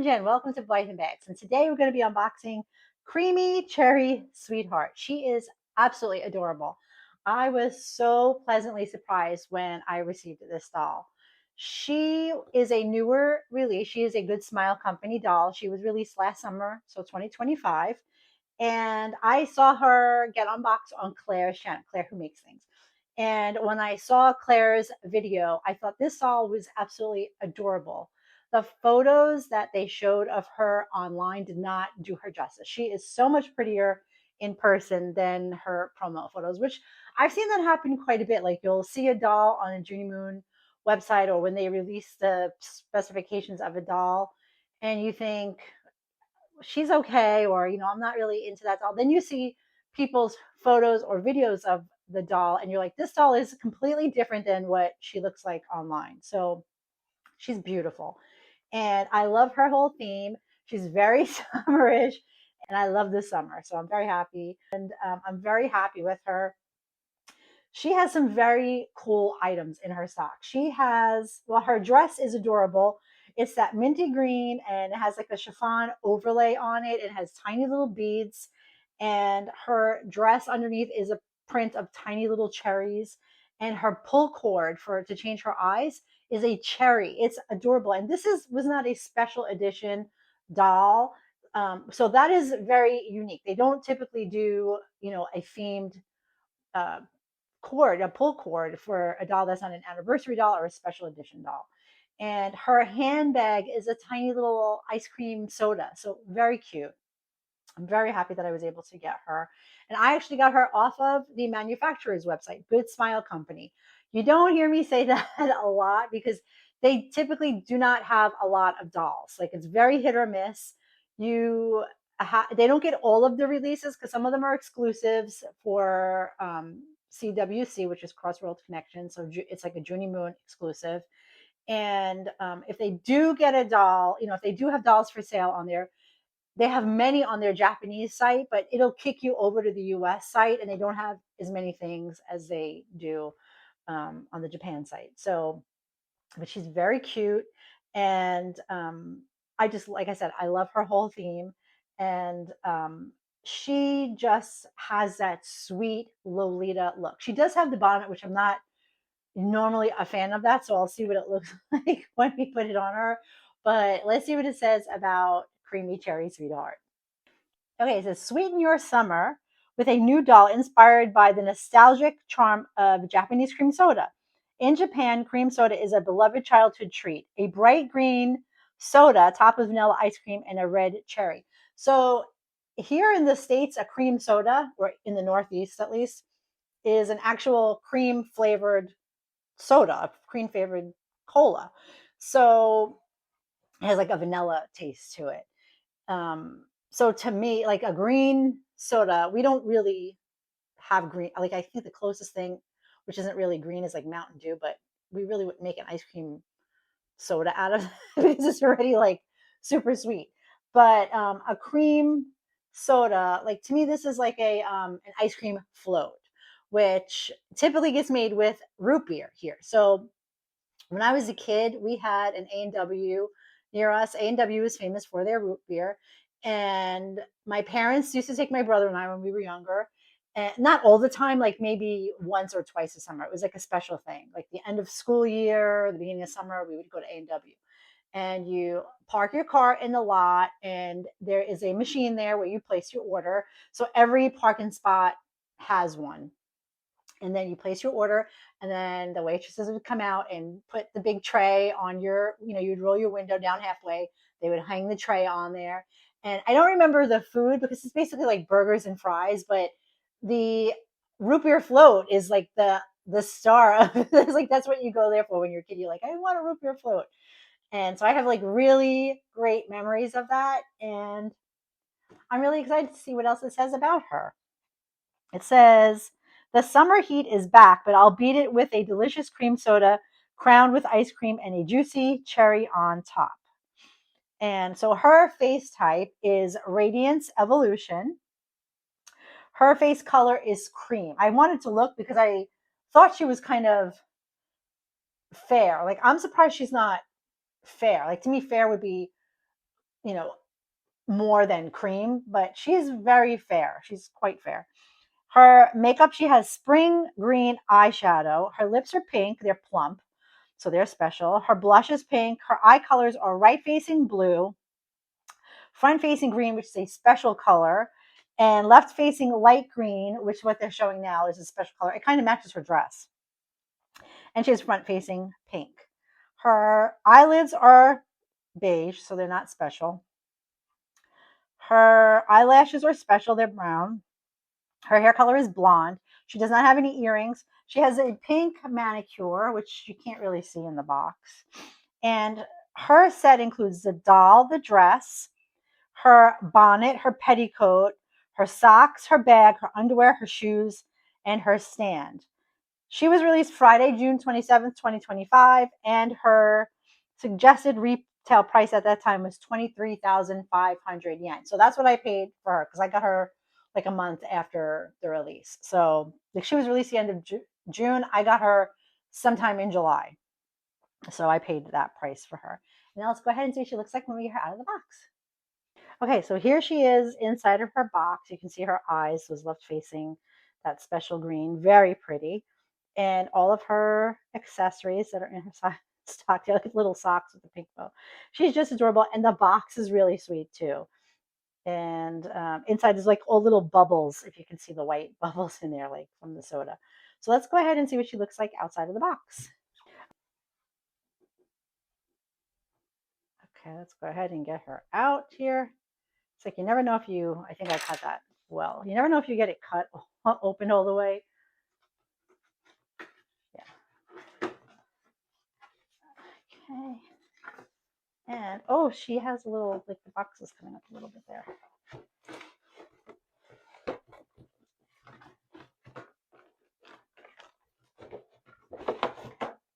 Jen. Welcome to Blythe Bags. And today we're going to be unboxing Creamy Cherry Sweetheart. She is absolutely adorable. I was so pleasantly surprised when I received this doll. She is a newer release. She is a Good Smile Company doll. She was released last summer, so 2025. And I saw her get unboxed on Claire's channel, Claire who makes things. And when I saw Claire's video, I thought this doll was absolutely adorable. The photos that they showed of her online did not do her justice. She is so much prettier in person than her promo photos, which I've seen that happen quite a bit. Like you'll see a doll on a Junie Moon website or when they release the specifications of a doll, and you think, she's okay, or I'm not really into that doll. Then you see people's photos or videos of the doll and you're like, this doll is completely different than what she looks like online. So she's beautiful and I love her whole theme. She's very summerish and I love the summer, so I'm very happy. And I'm very happy with her. She has some very cool items in her stock. She has, well, her dress is adorable. It's that minty green and it has like a chiffon overlay on it. It has tiny little beads. And her dress underneath is a print of tiny little cherries. And her pull cord for to change her eyes is a cherry. It's adorable. And this was not a special edition doll. So that is very unique. They don't typically do, a themed uh, a pull cord for a doll that's not an anniversary doll or a special edition doll. And her handbag is a tiny little ice cream soda. So very cute. I'm very happy that I was able to get her. And I actually got her off of the manufacturer's website, Good Smile Company. You don't hear me say that a lot because they typically do not have a lot of dolls. Like it's very hit or miss. You they don't get all of the releases because some of them are exclusives for CWC, which is Crossroads Connection. So it's like a Junie Moon exclusive. And if they do get a doll, if they do have dolls for sale on there, they have many on their Japanese site, but it'll kick you over to the US site and they don't have as many things as they do on the Japan site. So, but she's very cute. And I just, like I said, I love her whole theme. And she just has that sweet Lolita look. She does have the bonnet, which I'm not normally a fan of that. So I'll see what it looks like when we put it on her. But let's see what it says about Creamy Cherry Sweetheart. Okay, it says sweeten your summer with a new doll inspired by the nostalgic charm of Japanese cream soda. In Japan, cream soda is a beloved childhood treat. A bright green soda topped with vanilla ice cream and a red cherry. So here in the States, a cream soda, or in the Northeast at least, is an actual cream flavored soda, cream flavored cola. So it has like a vanilla taste to it. So to me, like a green soda, we don't really have green. Like I think the closest thing, which isn't really green, is like Mountain Dew, but we really would make an ice cream soda out of it because it's already like super sweet. But a cream soda, like to me, this is like an ice cream float, which typically gets made with root beer here. So when I was a kid, we had an A&W near us. A&W is famous for their root beer. And my parents used to take my brother and I when we were younger. And not all the time, like maybe once or twice a summer. It was like a special thing. Like the end of school year, the beginning of summer, we would go to A&W. And you park your car in the lot, and there is a machine there where you place your order. So every parking spot has one, and then you place your order, and then the waitresses would come out and put the big tray on your, you'd roll your window down halfway, they would hang the tray on there. And I don't remember the food because it's basically like burgers and fries, but the root beer float is like the star of it's like that's what you go there for when you're a kid. You're like, I want a root beer float. And so I have like really great memories of that, and I'm really excited to see what else it says about her. It says, the summer heat is back, but I'll beat it with a delicious cream soda crowned with ice cream and a juicy cherry on top. And so her face type is Radiance Evolution. Her face color is cream. I wanted to look because I thought she was kind of fair. Like, I'm surprised she's not fair. Like, to me, fair would be, you know, more than cream, but she's very fair. She's quite fair. Her makeup, she has spring green eyeshadow. Her lips are pink, they're plump, so they're special. Her blush is pink. Her eye colors are right facing blue, front facing green, which is a special color, and left facing light green, which what they're showing now is a special color. It kind of matches her dress. And she has front facing pink. Her eyelids are beige, so they're not special. Her eyelashes are special, they're brown. Her hair color is blonde. She does not have any earrings. She has a pink manicure, which you can't really see in the box. And her set includes the doll, the dress, her bonnet, her petticoat, her socks, her bag, her underwear, her shoes, and her stand. She was released Friday, June 27th, 2025, and her suggested retail price at that time was 23,500 yen. So that's what I paid for her because I got her like a month after the release. So like she was released the end of June. I got her sometime in July. So I paid that price for her. Now let's go ahead and see what she looks like when we get her out of the box. Okay, so here she is inside of her box. You can see her eyes was left facing that special green, very pretty. And all of her accessories that are in her stock, they're like little socks with a pink bow. She's just adorable, and the box is really sweet too. And inside is like all little bubbles, if you can see the white bubbles in there, like from the soda. So let's go ahead and see what she looks like outside of the box. Okay, let's go ahead and get her out here. It's like you never know if you, I think I cut that well. You never know if you get it cut open all the way. Yeah. Okay. And oh, she has a little, like the box is coming up a little bit there.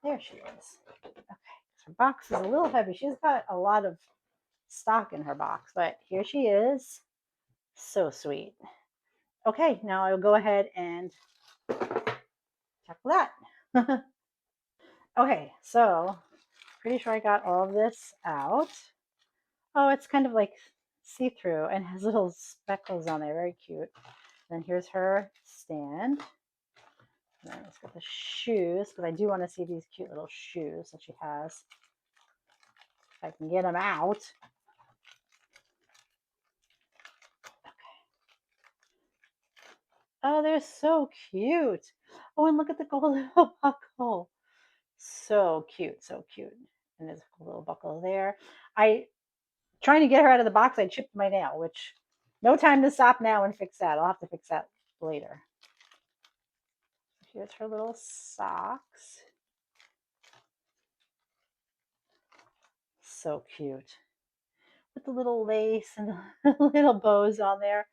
There she is. Okay. Her box is a little heavy. She's got a lot of stock in her box, but here she is. So sweet. Okay, now I'll go ahead and tackle that. Okay, so pretty sure I got all of this out. Oh, it's kind of like see-through and has little speckles on there. Very cute. Then here's her stand. And then let's get the shoes because I do want to see these cute little shoes that she has. If I can get them out. Oh, they're so cute. Oh, and look at the gold little buckle. So cute, so cute. And there's a little buckle there. I trying to get her out of the box. I chipped my nail, which no time to stop now and fix that. I'll have to fix that later. Here's her little socks. So cute. With the little lace and the little bows on there.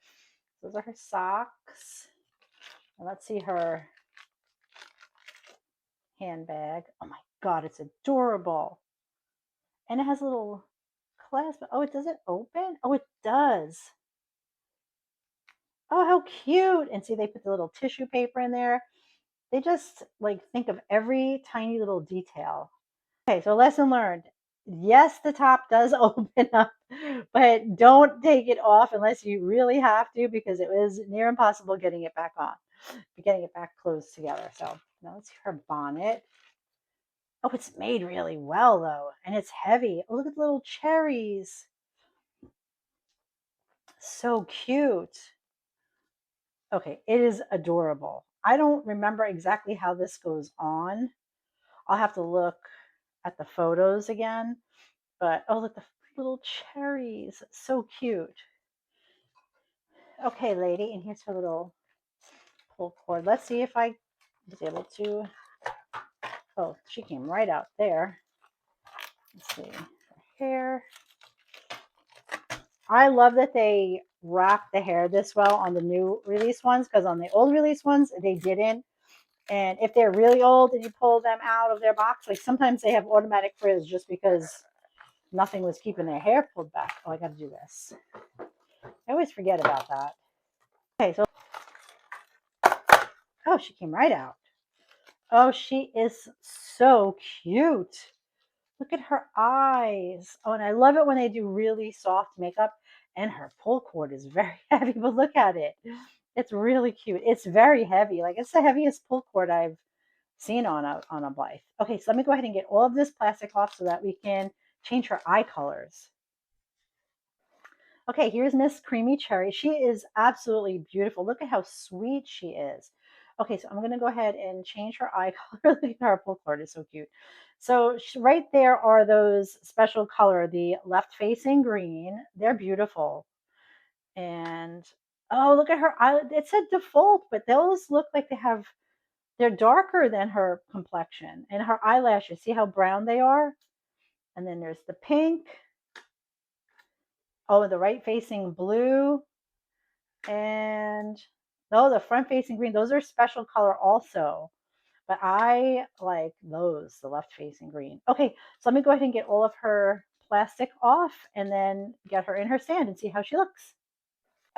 Those are her socks. And let's see her handbag. Oh my God, it's adorable. And it has a little clasp. Oh, it doesn't open? Oh, it does. Oh, how cute. And see, they put the little tissue paper in there. They just like think of every tiny little detail. Okay, so lesson learned. Yes, the top does open up, but don't take it off unless you really have to because it was near impossible getting it back on, getting it back closed together. So now let's see her bonnet. Oh, it's made really well though, and it's heavy. Oh, look at the little cherries. So cute. Okay, it is adorable. I don't remember exactly how this goes on. I'll have to look at the photos again. But oh, look, the little cherries. So cute. Okay, lady, and here's her little pull cord. Let's see if I was able to. Oh, she came right out there. Let's see. Her hair. I love that they wrap the hair this well on the new release ones because on the old release ones, they didn't. And if they're really old and you pull them out of their box, like sometimes they have automatic frizz just because nothing was keeping their hair pulled back. Oh, I got to do this. I always forget about that. Okay, so oh, she came right out. Oh, she is so cute. Look at her eyes. Oh, and I love it when they do really soft makeup. And her pull cord is very heavy, but look at it. It's really cute. It's very heavy. Like it's the heaviest pull cord I've seen on a Blythe. Okay, so let me go ahead and get all of this plastic off so that we can change her eye colors. Okay, here's Miss Creamy Cherry. She is absolutely beautiful. Look at how sweet she is. Okay, so I'm going to go ahead and change her eye color. Look at her pull cord is so cute. So right there are those special color, the left facing green. They're beautiful. And oh, look at her eye. It said default, but those look like they're darker than her complexion. And her eyelashes, see how brown they are? And then there's the pink. Oh, the right facing blue. And no, the front facing green, those are special color also. But I like those, the left facing green. Okay, so let me go ahead and get all of her plastic off and then get her in her stand and see how she looks.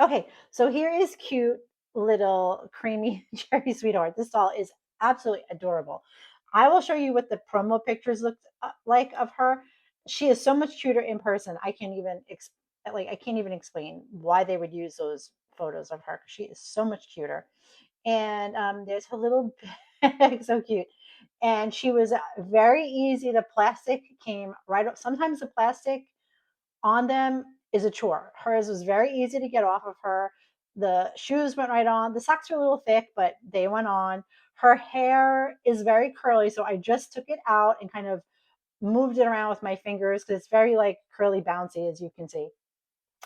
Okay, so here is cute little creamy cherry sweetheart. This doll is absolutely adorable. I will show you what the promo pictures look like of her. She is so much cuter in person. I can't even explain why they would use those photos of her. She is so much cuter. And there's her little bag, so cute. And she was very easy. The plastic came right up. Sometimes the plastic on them is a chore. Hers was very easy to get off of her. The shoes went right on. The socks are a little thick, but they went on. Her hair is very curly, so I just took it out and kind of moved it around with my fingers because it's very like curly bouncy, as you can see.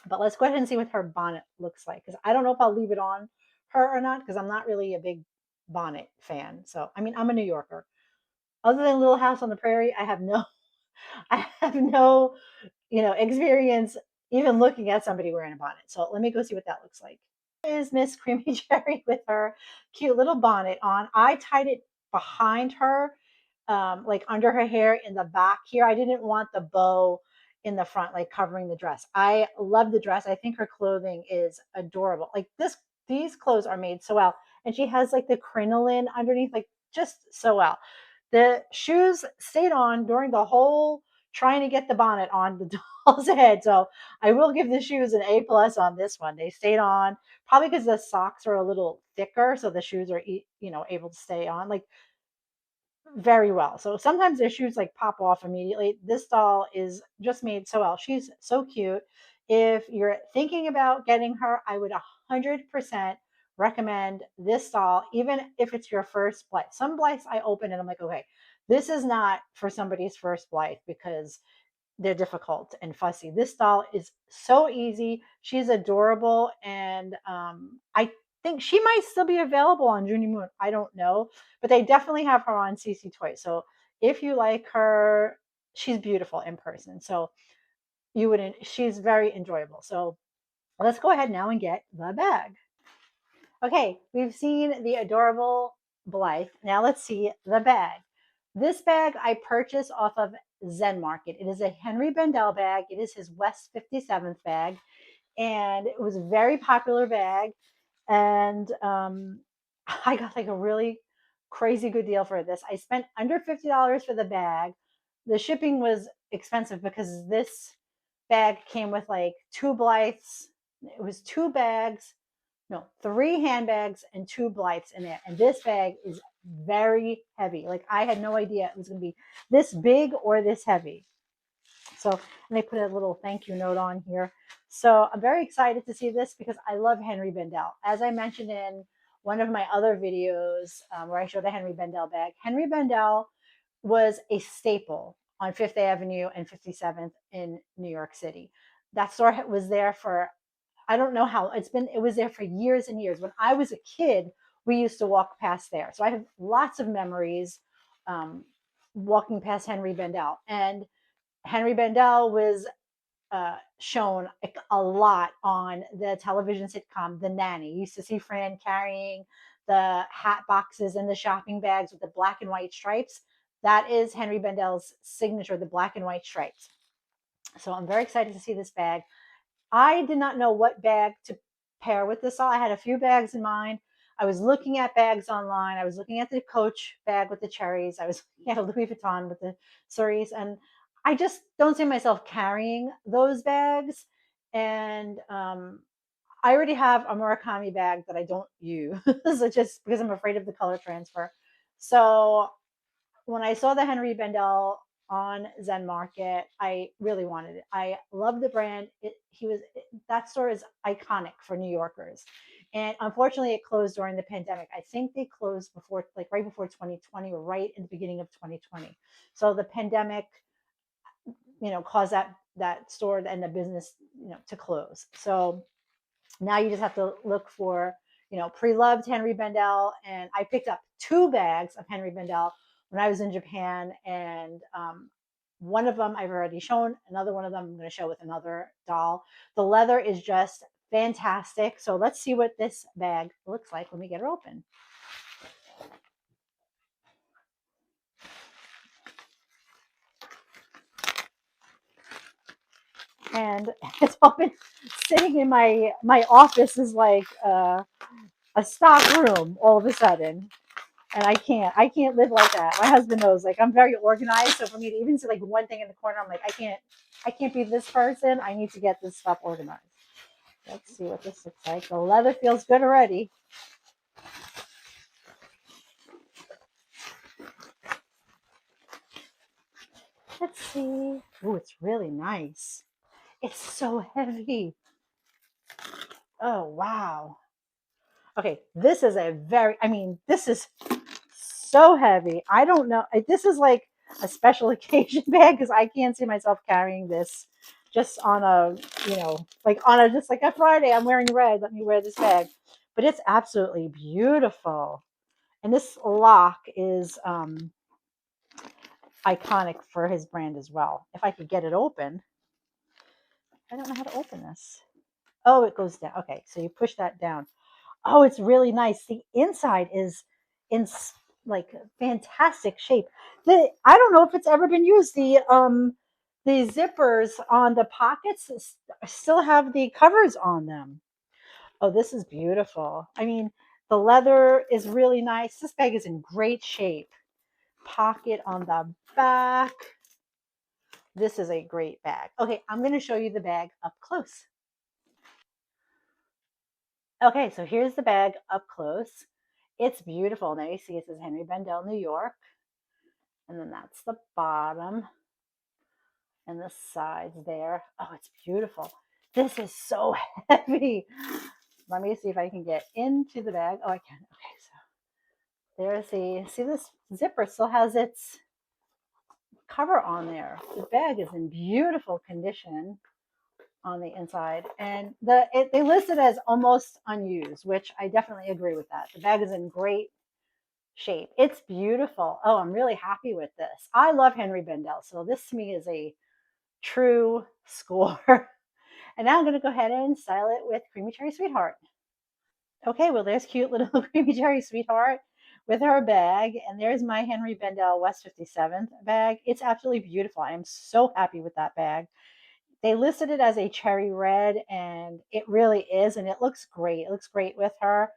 But let's go ahead and see what her bonnet looks like because I don't know if I'll leave it on her or not because I'm not really a big bonnet fan. So I mean, I'm a New Yorker. Other than Little House on the Prairie, I have no experience even looking at somebody wearing a bonnet. So let me go see what that looks like. Is Miss Creamy Cherry with her cute little bonnet on. I tied it behind her, like under her hair in the back here. I didn't want the bow in the front, like covering the dress. I love the dress. I think her clothing is adorable. Like these clothes are made so well. And she has like the crinoline underneath, like just so well. The shoes stayed on during the whole trying to get the bonnet on the doll's head. So I will give the shoes an A+ on this one. They stayed on probably because the socks are a little thicker, so the shoes are able to stay on like very well. So sometimes their shoes like pop off immediately. This doll is just made so well. She's so cute. If you're thinking about getting her, I would 100% recommend this doll, even if it's your first Blythe. Some Blythes I open and I'm like, okay, this is not for somebody's first Blythe because they're difficult and fussy. This doll is so easy. She's adorable, and I think she might still be available on Junie Moon. I don't know, but they definitely have her on CC Toys. So if you like her, she's beautiful in person. So you wouldn't. She's very enjoyable. So let's go ahead now and get the bag. Okay, we've seen the adorable Blythe. Now let's see the bag. This bag I purchased off of Zen Market. It is a Henri Bendel bag. It is his West 57th bag, and it was a very popular bag. And I got like a really crazy good deal for this. I spent under $50 for the bag. The shipping was expensive because this bag came with like two Blythes. It was two bags, no, three handbags and two Blythes in there. And this bag is very heavy. Like I had no idea it was going to be this big or this heavy. So, and they put a little thank you note on here. So I'm very excited to see this because I love Henri Bendel. As I mentioned in one of my other videos where I showed a Henri Bendel bag, Henri Bendel was a staple on Fifth Avenue and 57th in New York City. That store was there for I don't know how it was there for years and years. When I was a kid, we used to walk past there. So I have lots of memories um, walking past Henri Bendel. And Henri Bendel was shown a lot on the television sitcom The Nanny. You used to see Fran carrying the hat boxes and the shopping bags with the black and white stripes. That is Henri Bendel's signature, the black and white stripes. So I'm very excited to see this bag. I did not know what bag to pair with this all. I had a few bags in mind. I was looking at bags online. I was looking at the Coach bag with the cherries. I was looking at a Louis Vuitton with the cerise. And I just don't see myself carrying those bags. And I already have a Murakami bag that I don't use, so just because I'm afraid of the color transfer. So when I saw the Henri Bendel on Zen Market, I really wanted it. I love the brand. That store is iconic for New Yorkers, and unfortunately, it closed during the pandemic. I think they closed before, like right before 2020, or right in the beginning of 2020. So the pandemic, caused that store and the business, to close. So now you just have to look for, pre-loved Henri Bendel. And I picked up two bags of Henri Bendel when I was in Japan. And one of them I've already shown. Another one of them I'm going to show with another doll. The leather is just fantastic. So let's see what this bag looks like when we get her open. And it's all been sitting in my office is like a stock room all of a sudden. And I can't live like that. My husband knows, like, I'm very organized. So for me to even see like one thing in the corner, I'm like, I can't be this person. I need to get this stuff organized. Let's see what this looks like. The leather feels good already. Let's see. Oh, it's really nice. It's so heavy. Oh, wow. Okay, this is this is so heavy. I don't know. This is like a special occasion bag because I can't see myself carrying this just on a, like on a, just like a Friday. I'm wearing red. Let me wear this bag. But it's absolutely beautiful. And this lock is iconic for his brand as well. If I could get it open, I don't know how to open this. Oh, it goes down. Okay, so you push that down. Oh, it's really nice. The inside is in like fantastic shape. I don't know if it's ever been used. The zippers on the pockets still have the covers on them. Oh, this is beautiful. I mean, the leather is really nice. This bag is in great shape. Pocket on the back. This is a great bag. Okay, I'm going to show you the bag up close. Okay, so here's the bag up close. It's beautiful. Now you see it says Henri Bendel, New York. And then that's the bottom and the sides there. Oh, it's beautiful. This is so heavy. Let me see if I can get into the bag. Oh, I can. Okay, so there's see this zipper still has its cover on there. The bag is in beautiful condition on the inside, and they list it as almost unused, which I definitely agree with that. The bag is in great shape. It's beautiful. Oh, I'm really happy with this. I love Henri Bendel, so this to me is a true score. And now I'm going to go ahead and style it with Creamy Cherry Sweetheart. Okay, well, there's cute little Creamy Cherry Sweetheart with her bag. And there's my Henri Bendel West 57th bag. It's absolutely beautiful. I am so happy with that bag. They listed it as a cherry red, and it really is. And it looks great. It looks great with her.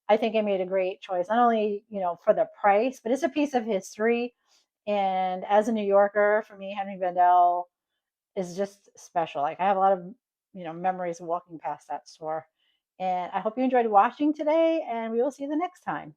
I think I made a great choice, not only, for the price, but it's a piece of history. And as a New Yorker, for me, Henri Bendel is just special. Like, I have a lot of, memories of walking past that store. And I hope you enjoyed watching today, and we will see you the next time.